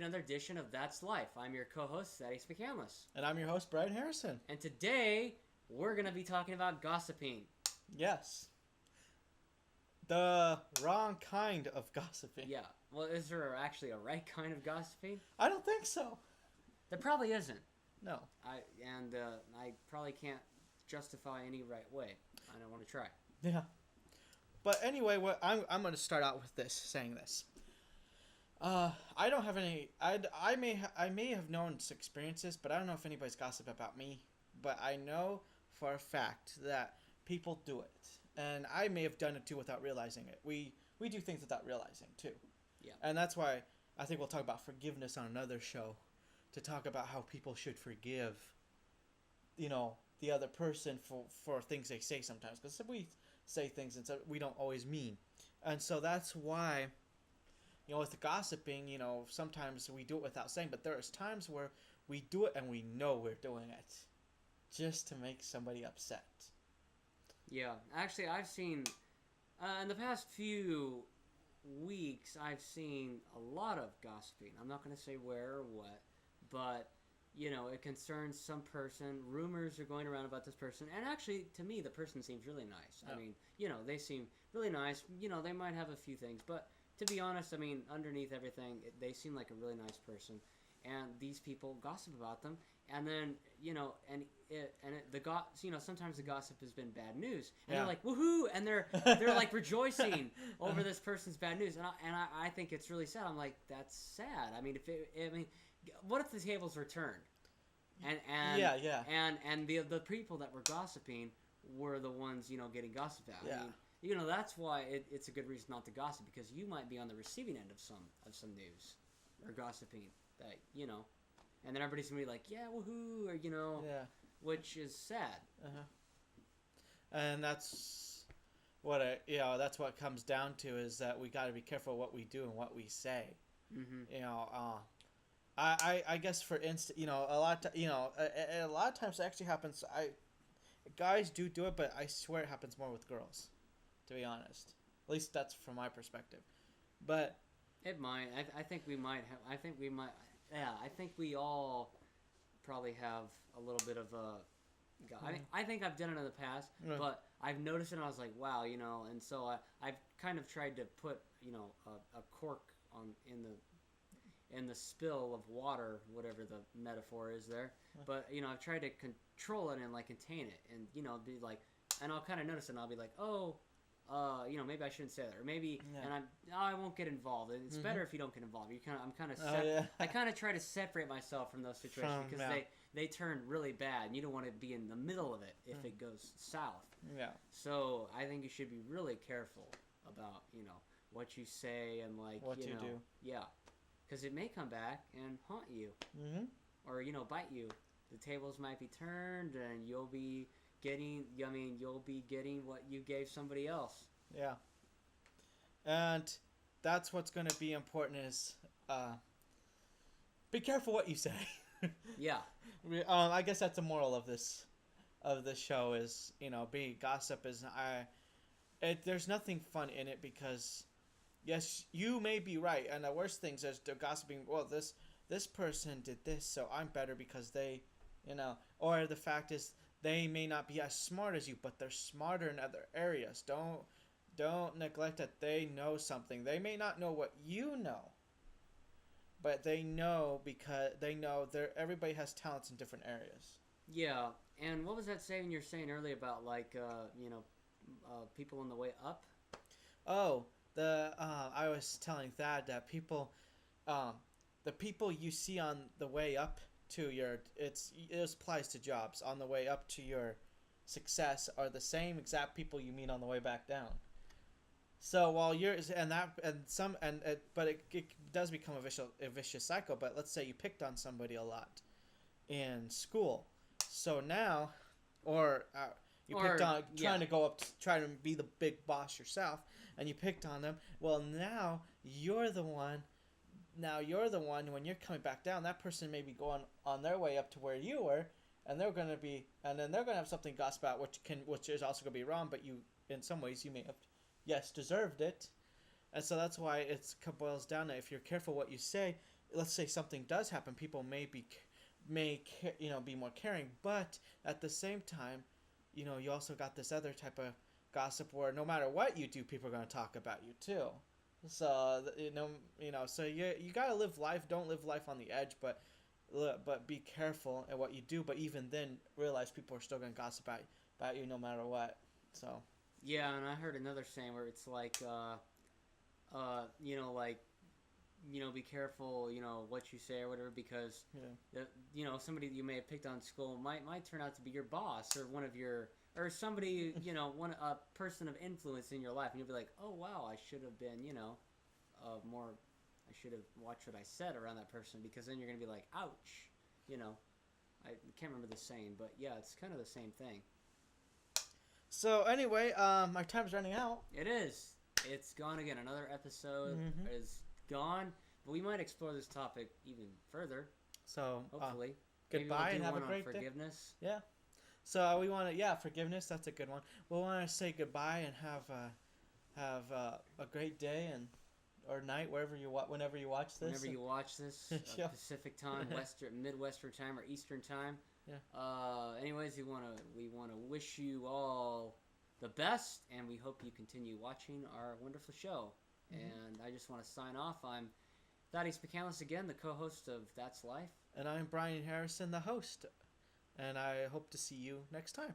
another edition of That's Life. I'm your co-host, Thaddeus McCandless. And I'm your host, Brian Harrison. And today, we're going to be talking about gossiping. Yes. The wrong kind of gossiping. Yeah. Well, is there actually a right kind of gossiping? I don't think so. There probably isn't. No. I probably can't justify any right way. I don't want to try. Yeah. But anyway, I'm going to start out with saying this. I don't have any. I may have known experiences, but I don't know if anybody's gossiped about me. But I know for a fact that people do it, and I may have done it too without realizing it. We do things without realizing too. Yeah. And that's why I think we'll talk about forgiveness on another show, to talk about how people should forgive, the other person for things they say sometimes, because we say things and we don't always mean, and so that's why. With the gossiping, sometimes we do it without saying, but there's times where we do it and we know we're doing it just to make somebody upset. Yeah, actually, I've seen, in the past few weeks, I've seen a lot of gossiping. I'm not going to say where or what, but, it concerns some person. Rumors are going around about this person, and actually, to me, the person seems really nice. Yeah. I mean, they seem really nice. They might have a few things, but to be honest, I mean, underneath everything, they seem like a really nice person, and these people gossip about them, and then sometimes the gossip has been bad news, and they're like woohoo, and they're like rejoicing over this person's bad news, and I think it's really sad. I'm like, that's sad. I mean, what if the tables were turned, and the people that were gossiping were the ones getting gossiped at? Yeah. I mean, that's why it's a good reason not to gossip, because you might be on the receiving end of some news or gossiping that, and then everybody's going to be like, yeah, woohoo, or, which is sad. Uh-huh. And that's that's what it comes down to, is that we got to be careful what we do and what we say. Mm-hmm. I guess for instance, a lot of times it actually happens. Guys do it, but I swear it happens more with girls. To be honest, at least that's from my perspective, but it might. I think we might have. I think we might. Yeah, I think we all probably have a little bit of a. I think I've done it in the past, but I've noticed it, and I was like, wow, and so I've kind of tried to put a cork in the spill of water, whatever the metaphor is there, but I've tried to control it and contain it, and be like, and I'll kind of notice it, and I'll be like, oh. Maybe I shouldn't say that, or maybe, and I won't get involved. It's better if you don't get involved. I kind of try to separate myself from those situations, because they turn really bad, and you don't want to be in the middle of it if it goes south. Yeah. So I think you should be really careful about what you say and what you do. Yeah, because it may come back and haunt you, or bite you. The tables might be turned, and you'll be getting what you gave somebody else. Yeah. And that's what's going to be important, is be careful what you say. Yeah. I guess that's the moral of this show, is gossip is there's nothing fun in it, because yes, you may be right, and the worst things is they're gossiping, well, this person did this, so I'm better because they or the fact is they may not be as smart as you, but they're smarter in other areas. Don't neglect that they know something. They may not know what you know, but they know, because they know everybody has talents in different areas. Yeah, and what was that saying you're saying earlier about people on the way up? Oh, I was telling Thad that people, the people you see on the way up to it applies to jobs, on the way up to your success are the same exact people you meet on the way back down. So while but it does become a vicious cycle. But let's say you picked on somebody a lot in school, so now, picked on trying to go up, trying to be the big boss yourself, and you picked on them. Well, now you're the one. When you're coming back down, that person may be going on their way up to where you were, and then they're going to have something to gossip about, which is also going to be wrong, but you, in some ways, you may have, deserved it. And so that's why it boils down to, if you're careful what you say, let's say something does happen, people be more caring, but at the same time, you also got this other type of gossip where no matter what you do, people are going to talk about you too. So so you gotta live life. Don't live life on the edge, but be careful at what you do. But even then, realize people are still gonna gossip about you no matter what. So yeah, and I heard another saying where it's like, be careful, what you say or whatever, because somebody you may have picked on school might turn out to be your boss or one of your or somebody a person of influence in your life, and you'll be like, oh wow, I should have been more. I should have watched what I said around that person, because then you're gonna be like, ouch, I can't remember the saying, but yeah, it's kind of the same thing. So anyway, our time's running out. It is. It's gone again. Another episode is gone, but we might explore this topic even further. So hopefully, goodbye and have a great forgiveness. Day. Yeah. So we want to forgiveness. That's a good one. We'll want to say goodbye and have a great day or night whenever you watch this. Whenever you watch this, Pacific time, Midwestern time, or Eastern time. Yeah. Anyways, we want to wish you all the best, and we hope you continue watching our wonderful show. And I just want to sign off. I'm Thaddeus McCandless again, the co-host of That's Life. And I'm Brian Harrison, the host. And I hope to see you next time.